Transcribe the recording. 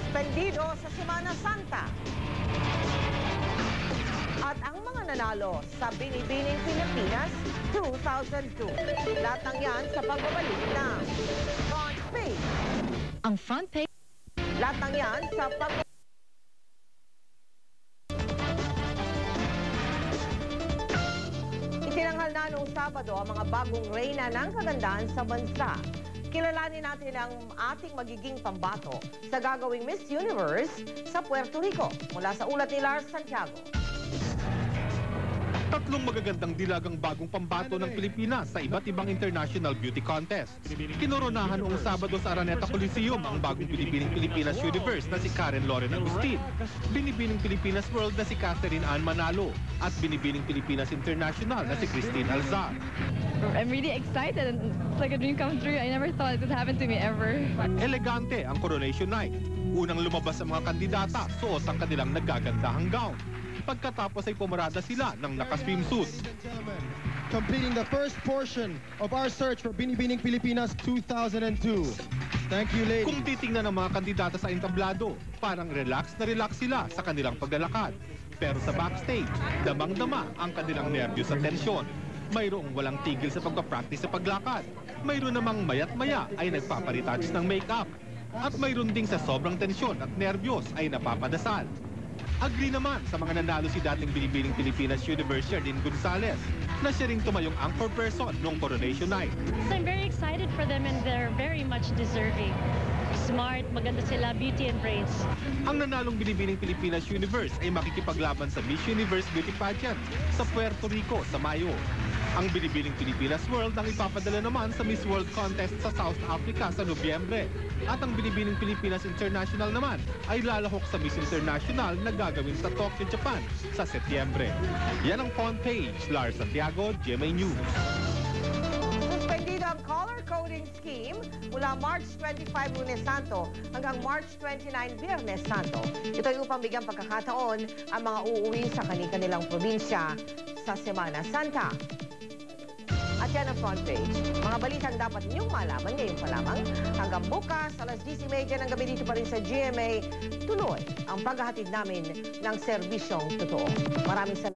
Suspendido sa Semana Santa. At ang mga nanalo sa Binibining Pilipinas 2002. Lahat ng yan sa pagbabalik ng Front Page. Ang Front Page. Lahat ng yan sa Itinanghal na noong Sabado ang mga bagong reyna ng kagandahan sa bansa. Kilalanin natin ang ating magiging pambato sa gagawing Miss Universe sa Puerto Rico. Mula sa ulat ni Lars Santiago. Tatlong magagandang dilagang bagong pambato ng Pilipinas sa iba't ibang international beauty contest. Kinoronahan noong Sabado sa Araneta Coliseum ang bagong Binibining Pilipinas Universe na si Karen Loren Agustin, Binibining Pilipinas World na si Catherine Ann Manalo, at Binibining Pilipinas International na si Christine Alzar. I'm really excited. It's like a dream come true. I never thought it would happen to me ever. Elegante ang coronation night. Unang lumabas ang mga kandidata, suot ang kanilang nagagandahang gown. Pagkatapos ay pumarada sila ng naka-swimsuit. Completing the first portion of our search for Binibining Pilipinas 2002. Thank you, ladies. Kung titingnan ng mga kandidata sa entablado, parang relax na relax sila sa kanilang paglalakad. Pero sa backstage, damang-dama ang kanilang nerbiyos at tensyon. Mayroong walang tigil sa pagpapractice sa paglakad. Mayroon namang mayat-maya ay nagpaparetouch ng make-up. At mayroon ding sa sobrang tensyon at nerbiyos ay napapadasal. Agree naman sa mga nanalo si dating Binibining Pilipinas Universe Jardine Gonzalez na siya ring tumayong anchor person noong coronation night. So I'm very excited for them and they're very much deserving. Smart, maganda sila, beauty and brains. Ang nanalong Binibining Pilipinas Universe ay makikipaglaban sa Miss Universe Beauty Pageant sa Puerto Rico sa Mayo. Ang Binibining Pilipinas World ang ipapadala naman sa Miss World Contest sa South Africa sa Nobyembre. At ang Binibining Pilipinas International naman ay lalahok sa Miss International na gagawin sa Tokyo, Japan sa Setyembre. Yan ang front page. Lars Santiago, GMA News. Suspendido ang color coding scheme mula March 25 Lunes Santo hanggang March 29 Biyernes Santo. Ito ay upang bigyang pagkakataon ang mga uuwi sa kanilang probinsya sa Semana Santa. At yan ang front page. Mga balitang dapat ninyong malaman ngayon pa lamang. Hanggang bukas, alas 10:30 ng gabi dito pa rin sa GMA, tuloy ang paghahatid namin ng serbisyong totoo. Maraming salamat.